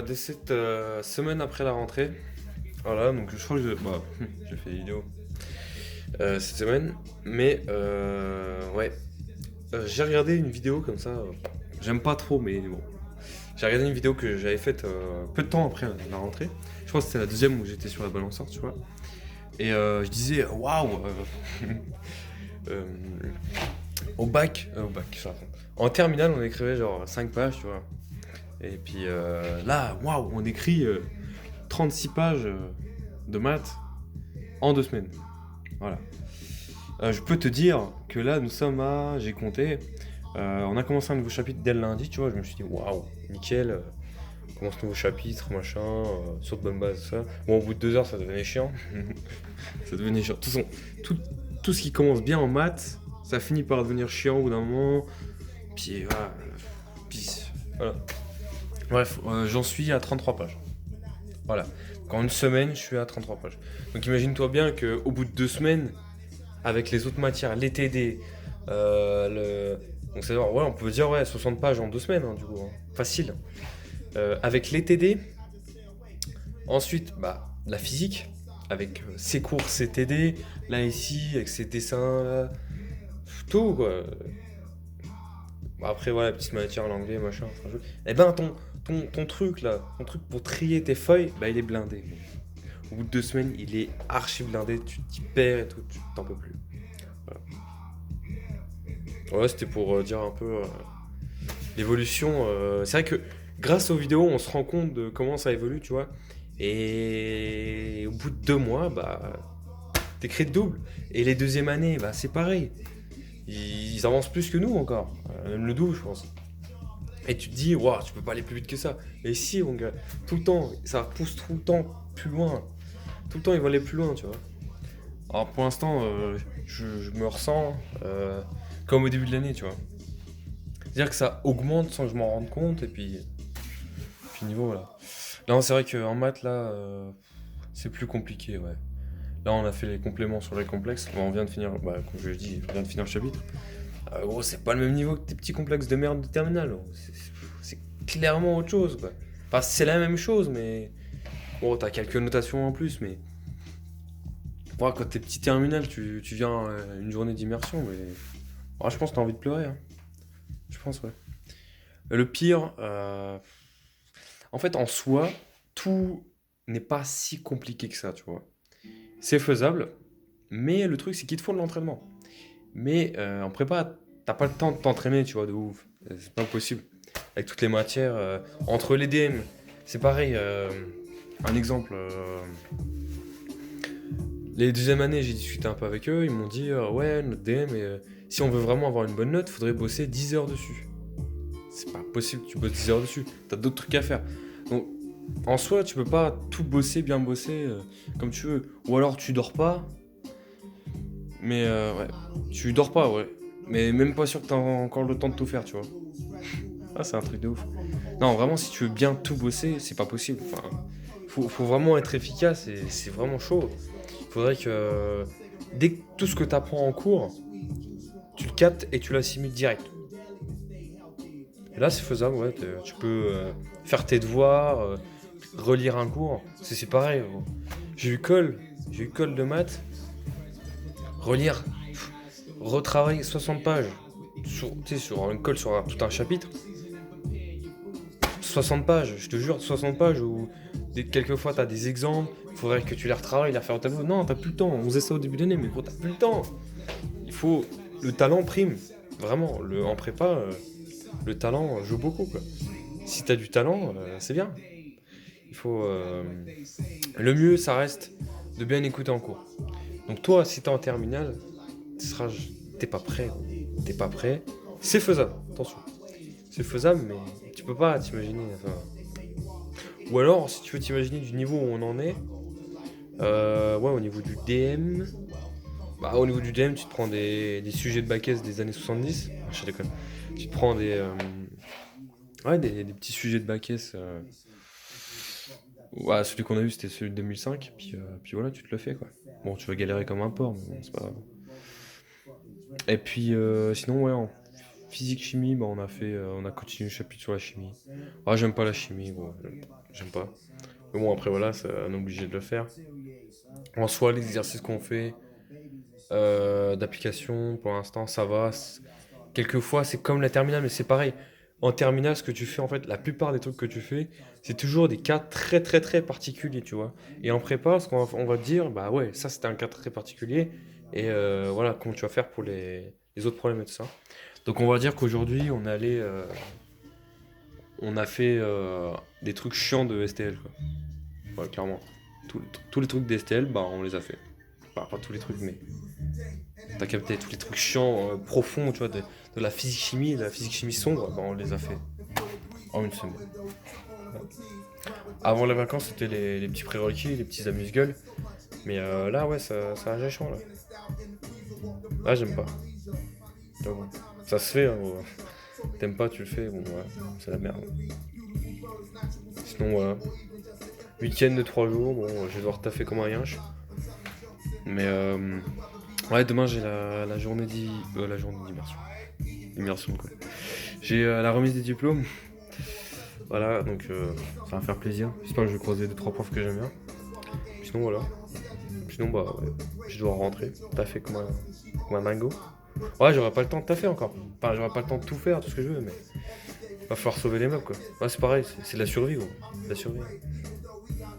de cette semaine après la rentrée. Voilà, donc je crois que j'ai fait des vidéos cette semaine. Mais ouais, j'ai regardé une vidéo comme ça. J'aime pas trop, mais bon. J'ai regardé une vidéo que j'avais faite peu de temps après la rentrée. Je crois que c'était la deuxième où j'étais sur la balançoire, tu vois. Et je disais, waouh euh, au bac, je raconte. En terminale, on écrivait genre 5 pages, tu vois. Et puis là, waouh, on écrit 36 pages de maths en 2 semaines. Voilà. Je peux te dire que là, nous sommes à, j'ai compté, on a commencé un nouveau chapitre dès le lundi, tu vois. Je me suis dit, waouh, nickel, on commence un nouveau chapitre, machin, sur de bonnes bases, ça. Bon, au bout de 2 heures, ça devenait chiant. Ça devenait chiant. De toute façon, tout, tout ce qui commence bien en maths, ça finit par devenir chiant au bout d'un moment. Puis voilà. Puis, voilà. Bref, j'en suis à 33 pages. Voilà. Donc en une semaine, je suis à 33 pages. Donc imagine-toi bien qu'au bout de 2 semaines, avec les autres matières, les TD, donc c'est ouais, on peut dire ouais, 60 pages en 2 semaines, hein, du coup, hein. Facile. Avec les TD, ensuite, bah, la physique, avec ses cours, ses TD, là ici, avec ses dessins, là, tout quoi. Bah, après, voilà, petite matière, l'anglais, machin, enfin, eh ben, ton truc là, ton truc pour trier tes feuilles, bah, il est blindé. Au bout de 2 semaines, il est archi blindé, tu t'y perds et tout, tu t'en peux plus. Voilà. Ouais, c'était pour dire un peu l'évolution. C'est vrai que grâce aux vidéos, on se rend compte de comment ça évolue, tu vois. Et au bout de 2 mois, bah, t'écris de double. Et les deuxièmes années, bah, c'est pareil. Ils avancent plus que nous encore. Même le double, je pense. Et tu te dis, waouh, tu peux pas aller plus vite que ça. Mais si, mon gars, tout le temps, ça pousse tout le temps plus loin. Tout le temps, ils vont aller plus loin, tu vois. Alors pour l'instant, je me ressens comme au début de l'année, tu vois. C'est-à-dire que ça augmente sans que je m'en rende compte, et puis niveau, voilà. Là, c'est vrai qu'en maths, là, c'est plus compliqué, ouais. Là, on a fait les compléments sur les complexes. Bon, on vient de finir, bah, comme je l'ai dit, on vient de finir le chapitre. Gros, c'est pas le même niveau que tes petits complexes de merde de terminale. Gros. C'est clairement autre chose, quoi. Enfin, c'est la même chose, mais... Bon, t'as quelques notations en plus, mais... Bon, quand t'es petit terminal, tu viens une journée d'immersion, mais... Bon, je pense que t'as envie de pleurer, hein. Je pense, ouais. Le pire, en fait, en soi, tout n'est pas si compliqué que ça, tu vois. C'est faisable, mais le truc, c'est qu'il te faut de l'entraînement. Mais en prépa, t'as pas le temps de t'entraîner, tu vois, de ouf. C'est pas possible. Avec toutes les matières, entre les DM, c'est pareil. Un exemple, les deuxième années, j'ai discuté un peu avec eux, ils m'ont dit, ouais, notre DM, si on veut vraiment avoir une bonne note, faudrait bosser 10 heures dessus. C'est pas possible que tu bosses 10 heures dessus. T'as d'autres trucs à faire. Donc, en soi, tu peux pas tout bosser, bien bosser, comme tu veux. Ou alors tu dors pas, mais ouais. Tu dors pas, ouais. Mais même pas sûr que t'as encore le temps de tout faire, tu vois. Ah, c'est un truc de ouf. Non, vraiment, si tu veux bien tout bosser, c'est pas possible. Enfin, faut vraiment être efficace et c'est vraiment chaud. Il faudrait que dès que tout ce que t'apprends en cours, tu le captes et tu l'assimiles direct. Et là, c'est faisable, ouais. Tu peux faire tes devoirs, relire un cours. C'est pareil, gros. J'ai eu colle de maths, relire, retravailler 60 pages sur, tu sais, sur une colle sur tout un chapitre. 60 pages, je te jure, 60 pages où quelquefois t'as des exemples, il faudrait que tu les retravailles, les refaire au tableau. Non, t'as plus le temps. On faisait ça au début de l'année, mais gros, t'as plus le temps. Il faut. Le talent prime. Vraiment, en prépa, le talent joue beaucoup, quoi. Si t'as du talent, c'est bien. Il faut. Le mieux, ça reste de bien écouter en cours. Donc, toi, si t'es en terminale, tu seras... t'es pas prêt. T'es pas prêt. C'est faisable, attention. C'est faisable, mais tu peux pas t'imaginer. Enfin... Ou alors, si tu veux t'imaginer du niveau où on en est, ouais, au niveau du DM, bah, au niveau du DM, tu te prends des sujets de bac S des années 70. Je déconne. Tu te prends ouais, des petits sujets de bac S. Ouais, celui qu'on a eu, c'était celui de 2005. Puis voilà, tu te le fais, quoi. Bon, tu vas galérer comme un porc, mais bon, c'est pas grave. Et puis, sinon, ouais, en physique-chimie, bah, on a continué le chapitre sur la chimie. Ah, j'aime pas la chimie, gros. j'aime pas. Mais bon, après, voilà, on est obligé de le faire. En soi, les exercices qu'on fait d'application, pour l'instant, ça va. Quelquefois, c'est comme la terminale, mais c'est pareil. En terminale, ce que tu fais, en fait, la plupart des trucs que tu fais, c'est toujours des cas très, très, très particuliers, tu vois. Et en prépa, on va te dire, bah ouais, ça, c'était un cas très particulier. Et voilà, comment tu vas faire pour les autres problèmes et tout ça. Donc, on va dire qu'aujourd'hui, on a fait des trucs chiants de STL, quoi. Ouais, clairement. Tous les trucs d'STL, bah, on les a fait. Enfin, pas tous les trucs, mais t'as capté tous les trucs chiants, profonds, tu vois, de la physique-chimie, de la physique-chimie sombre, bah, on les a fait en une semaine. Ouais. Avant les vacances, c'était les petits prérequis, les petits amuse-gueules. Mais là, ouais, ça a chiant, là. Là, j'aime pas. Mais bon, ça se fait, hein, t'aimes pas, tu le fais, bon, ouais, c'est la merde. Sinon, voilà. Week-end de 3 jours, bon, je vais devoir taffer comme un yinche. Mais ouais, demain j'ai la journée d'immersion. Immersion quoi. J'ai la remise des diplômes. Voilà, donc ça va faire plaisir. J'espère que je vais croiser 2 3 profs que j'aime bien. Sinon voilà. Sinon bah ouais, je dois rentrer. Taffer comme un dingo. Ouais, j'aurai pas le temps de taffer encore. Enfin, j'aurai pas le temps de tout faire, tout ce que je veux, mais va falloir sauver les meubles quoi. Ouais, c'est pareil, c'est de la survie gros. De la survie.